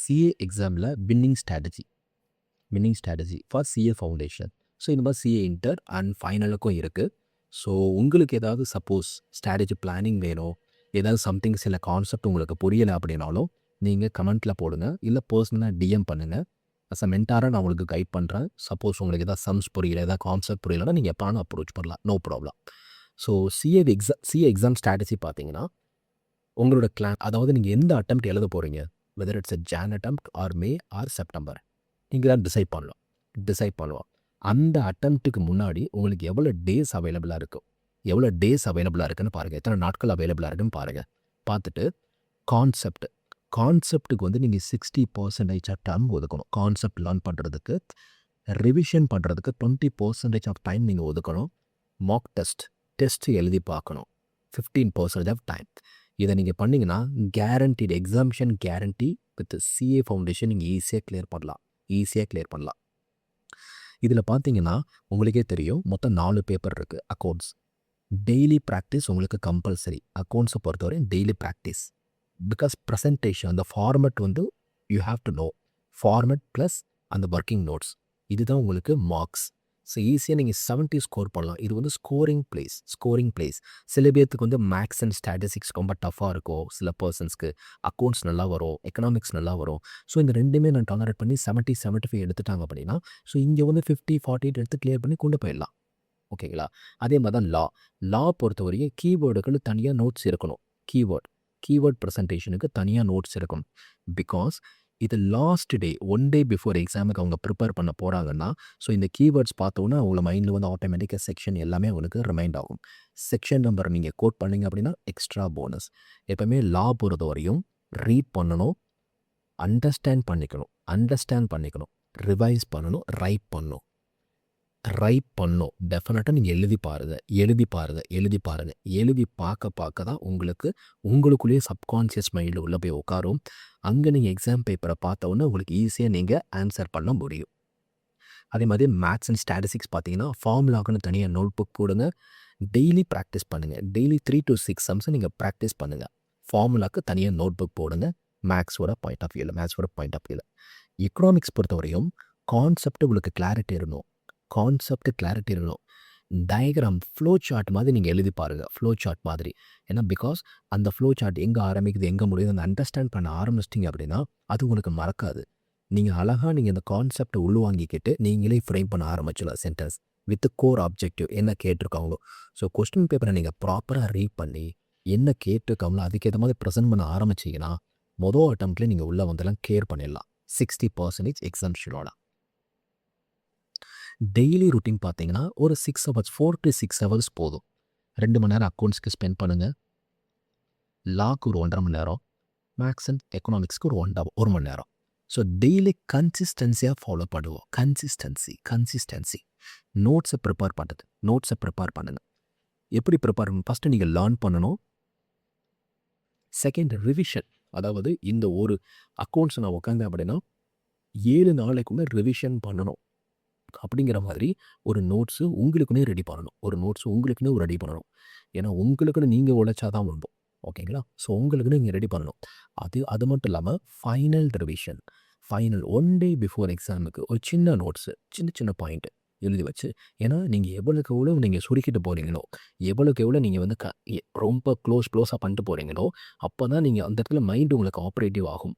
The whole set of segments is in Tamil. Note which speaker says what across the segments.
Speaker 1: சிஏ எக்ஸாமில் winning strategy for CA foundation. So இந்த மாதிரி சிஏ இன்டர் அண்ட் ஃபைனலுக்கும் இருக்குது. ஸோ உங்களுக்கு ஏதாவது சப்போஸ் ஸ்ட்ராட்டஜி பிளானிங் வேணும், ஏதாவது சம்திங் சில கான்செப்ட் உங்களுக்கு புரியலை அப்படின்னாலும் நீங்கள் கமெண்ட்டில் போடுங்க, இல்லை பர்சனலாக டிஎம் பண்ணுங்கள். அஸ் அ மென்டாராக நான் உங்களுக்கு கைட் பண்ணுறேன். சப்போஸ் உங்களுக்கு எதாவது சம்ஸ் புரியல, ஏதாவது கான்செப்ட் புரியலைன்னா நீங்கள் எப்போனாலும் அப்ரோச் பண்ணலாம், no problem. So CA exam strategy பார்த்தீங்கன்னா உங்களோட அதாவது நீங்கள் எந்த அட்டெம்ப்ட் எழுத போகிறீங்க, whether it's a Jan attempt or May or September, நீங்கள் தான் டிசைட் பண்ணலாம். அந்த அட்டெம்ப்ட்டுக்கு முன்னாடி உங்களுக்கு எவ்வளோ டேஸ் அவைலபிளாக இருக்குன்னு பாருங்கள், எத்தனை நாட்கள் அவைலபிளாக இருக்குன்னு பாருங்கள். பார்த்துட்டு கான்செப்ட்டுக்கு வந்து நீங்கள் 60% டைம் ஒதுக்கணும். கான்செப்ட் லேர்ன் பண்ணுறதுக்கு, ரிவிஷன் பண்ணுறதுக்கு 20% ஆஃப் டைம் நீங்கள் ஒதுக்கணும். மாக் டெஸ்ட் எழுதி பார்க்கணும் 15% ஆஃப் டைம். இதை நீங்கள் பண்ணிங்கன்னா guaranteed examination guarantee with CA foundation நீங்கள் ஈஸியாக கிளியர் பண்ணலாம். இதில் பார்த்தீங்கன்னா உங்களுக்கே தெரியும், மொத்தம் 4 பேப்பர் இருக்குது. அக்கௌண்ட்ஸ் டெய்லி ப்ராக்டிஸ் உங்களுக்கு கம்பல்சரி. அக்கௌண்ட்ஸை பொறுத்தவரை டெய்லி ப்ராக்டிஸ். பிகாஸ் ப்ரெசன்டேஷன் அந்த ஃபார்மெட் வந்து you have to know. Format plus அந்த ஒர்க்கிங் நோட்ஸ், இதுதான் உங்களுக்கு மார்க்ஸ். ஸோ ஈஸியாக நீங்கள் 70 ஸ்கோர் பண்ணலாம். இது வந்து ஸ்கோரிங் பிளேஸ். சில பேர்த்துக்கு வந்து மேக்ஸ் அண்ட் ஸ்டாட்டிஸ்டிக்ஸ் ரொம்ப டஃப்பாக இருக்கும். சில பர்சன்ஸ்க்கு அக்கௌண்ட்ஸ் நல்லா வரும், எக்கனாமிக்ஸ் நல்லா வரும். ஸோ இந்த ரெண்டுமே நான் டாலரேட் பண்ணி 70-75 எடுத்துட்டாங்க அப்படின்னா, ஸோ இங்கே வந்து 50-48 எடுத்து கிளியர் பண்ணி கொண்டு போயிடலாம். ஓகேங்களா? அதே மாதிரி தான் லா பொறுத்தவரைக்கும் கீவேர்டுக்கு தனியாக நோட்ஸ் இருக்கணும். கீவேர்ட் ப்ரெசன்டேஷனுக்கு தனியாக நோட்ஸ் இருக்கணும். பிகாஸ் இது லாஸ்ட் டே, 1 day பிஃபோர் எக்ஸாமுக்கு அவங்க ப்ரிப்பேர் பண்ண போகிறாங்கன்னா, ஸோ இந்த கீவேர்ட்ஸ் பார்த்தோன்னா அவங்கள மைண்டில் வந்து ஆட்டோமேட்டிக்காக செக்ஷன் எல்லாமே அவங்களுக்கு ரிமைண்ட் ஆகும். செக்ஷன் நம்பர் நீங்கள் கோட் பண்ணிங்க அப்படின்னா எக்ஸ்ட்ரா போனஸ். எப்போவுமே லா பொறுத்த வரையும் ரீட் பண்ணணும், அண்டர்ஸ்டாண்ட் பண்ணிக்கணும், ரிவைஸ் பண்ணணும், ரைட் பண்ணணும். டெஃபினட்டாக நீங்கள் எழுதி பாருங்கள். எழுதி பார்க்க தான் உங்களுக்குள்ளேயே சப்கான்ஷியஸ் மைண்டில் உள்ளே போய் உட்காரும். அங்கே நீங்கள் எக்ஸாம் பேப்பரை பார்த்தோன்னே உங்களுக்கு ஈஸியாக நீங்கள் ஆன்சர் பண்ண முடியும். அதே மாதிரி மேத்ஸ் அண்ட் ஸ்டாட்டிஸ்டிக்ஸ் பார்த்தீங்கன்னா ஃபார்முலாக்குன்னு தனியாக நோட் புக் போடுங்க. டெய்லி ப்ராக்டிஸ் பண்ணுங்கள். டெய்லி 3 to 6 சம்ஸ் நீங்கள் ப்ராக்டிஸ் பண்ணுங்கள். ஃபார்முலாக்கு தனியாக நோட் புக் போடுங்க. மேத்ஸோட பாயிண்ட் ஆஃப் வியூவில். எக்கனாமிக்ஸ் பொறுத்தவரையும் கான்செப்ட் உங்களுக்கு கிளாரிட்டி இருக்கணும். டயக்ராம் ஃப்ளோ சார்ட் மாதிரி நீங்கள் எழுதி பாருங்கள். ஏன்னா பிகாஸ் அந்த ஃப்ளோ சார்ட் எங்கே ஆரம்பிக்குது, எங்கே முடியுது, அந்த அண்டர்ஸ்டாண்ட் பண்ண ஆரம்பிச்சிட்டிங்க அப்படின்னா அது உங்களுக்கு மறக்காது. நீங்கள் இந்த கான்செப்டை உள்வாங்கிக்கிட்டு நீங்களே ஃப்ரேம் பண்ண ஆரம்பிச்சிடலாம் சென்டென்ஸ் வித் கோர் ஆப்ஜெக்டிவ் என்ன கேட்டிருக்காங்களோ. ஸோ கொஸ்டின் பேப்பரை நீங்கள் ப்ராப்பராக ரீட் பண்ணி என்ன கேட்டிருக்காங்களோ அதுக்கேற்ற மாதிரி ப்ரெசென்ட் பண்ண ஆரம்பிச்சிங்கன்னா மொதல் அட்டம்ப்ட்லேயே நீங்கள் உள்ளே வந்தெல்லாம் கிளியர் பண்ணிடலாம். 60% எக்ஸாம்ஷனோட. டெய்லி ரூட்டீன் பார்த்தீங்கன்னா ஒரு 6 hours, 4 to 6 hours போதும். 2 மணி நேரம் அக்கௌண்ட்ஸ்க்கு ஸ்பெண்ட் பண்ணுங்கள். லாக்கு ஒரு 1.5 மணி நேரம், மேக்ஸ் அண்ட் எக்கனாமிக்ஸ்க்கு ஒரு 1 மணி நேரம். ஸோ டெய்லி கன்சிஸ்டன்சியாக ஃபாலோ பண்ணுவோம். கன்சிஸ்டன்சி. நோட்ஸை ப்ரிப்பேர் பண்ணுங்கள். எப்படி ப்ரிப்பேர் பண்ணணும்? ஃபஸ்ட்டு நீங்கள் லேர்ன் பண்ணணும். Second revision. அதாவது இந்த ஒரு அக்கௌண்ட்ஸ் நான் உட்காந்தேன் அப்படின்னா 7 நாளைக்குள்ளே ரிவிஷன் பண்ணணும். அப்படிங்கிற மாதிரி ஒரு நோட்ஸு உங்களுக்குன்னே ரெடி பண்ணணும். ஏன்னா உங்களுக்குன்னு நீங்கள் உழைச்சாதான் வரும். ஓகேங்களா? ஸோ உங்களுக்குன்னு நீங்கள் ரெடி பண்ணணும். அது மட்டும் இல்லாமல் ஃபைனல் ரிவிஷன். 1 day பிஃபோர் எக்ஸாமுக்கு ஒரு சின்ன நோட்ஸு, சின்ன பாயிண்ட்டு எழுதி வச்சு, ஏன்னா நீங்கள் எவ்வளோக்கு எவ்வளோ நீங்கள் சுருக்கிட்டு போகிறீங்களோ, எவ்வளோக்கு எவ்வளோ நீங்கள் வந்து ரொம்ப க்ளோஸாக பண்ணிட்டு போகிறீங்களோ, அப்போ தான் நீங்கள் அந்த இடத்துல மைண்டு உங்களுக்கு ஆப்ரேட்டிவ் ஆகும்.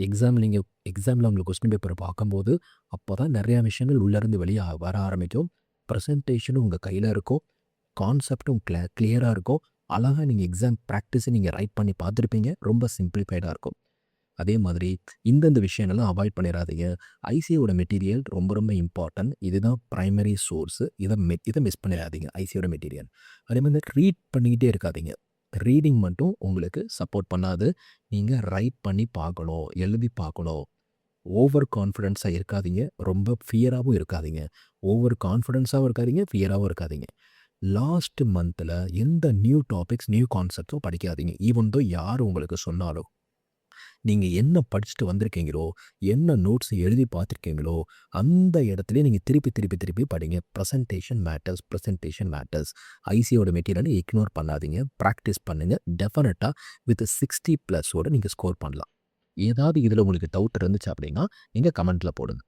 Speaker 1: எக்ஸாமில் உங்களுக்கு கொஸ்டின் பேப்பரை பார்க்கும்போது அப்போ தான் நிறையா விஷயங்கள் உள்ளேருந்து வெளியே வர ஆரம்பிக்கும். ப்ரெசன்டேஷனும் உங்கள் கையில் இருக்கும், கான்செப்டும் கிளியராக இருக்கும். அழகாக நீங்கள் எக்ஸாம் ப்ராக்டிஸை நீங்கள் ரைட் பண்ணி பார்த்துருப்பீங்க. ரொம்ப சிம்பிளிஃபைடாக இருக்கும். அதே மாதிரி இந்தந்த விஷயங்கள்லாம் அவாய்ட் பண்ணிடாதீங்க. ஐசியோட மெட்டீரியல் ரொம்ப இம்பார்ட்டன்ட். இதுதான் ப்ரைமரி சோர்ஸு. இதை மிஸ் பண்ணிடாதீங்க, ஐசியோட மெட்டீரியல். அதே மாதிரி ரீட் பண்ணிக்கிட்டே இருக்காதீங்க. ரீடிங் மட்டும் உங்களுக்கு சப்போர்ட் பண்ணாது. நீங்கள் ரைட் பண்ணி பார்க்கணும், எழுதி பார்க்கணும். ஓவர் கான்ஃபிடென்ஸாக இருக்காதீங்க, ரொம்ப ஃபியராகவும் இருக்காதீங்க. ஃபியராகவும் இருக்காதீங்க. லாஸ்ட் மந்தில் எந்த நியூ டாபிக்ஸ், நியூ கான்செப்ட்ஸும் படிக்காதீங்க. ஈவன் தோ யார் உங்களுக்கு சொன்னாலும் நீங்கள் என்ன படிச்சுட்டு வந்திருக்கீங்களோ, என்ன நோட்ஸ் எழுதி பார்த்துருக்கீங்களோ, அந்த இடத்துல நீங்கள் திருப்பி படிங்க. Presentation matters. ஐசியோட மெட்டீரியலை இக்னோர் பண்ணாதீங்க. ப்ராக்டிஸ் பண்ணுங்கள். டெஃபினட்டாக வித் 60+ நீங்கள் ஸ்கோர் பண்ணலாம். ஏதாவது இதில் உங்களுக்கு டவுட் இருந்துச்சு அப்படின்னா நீங்கள் கமெண்ட்டில் போடுங்க.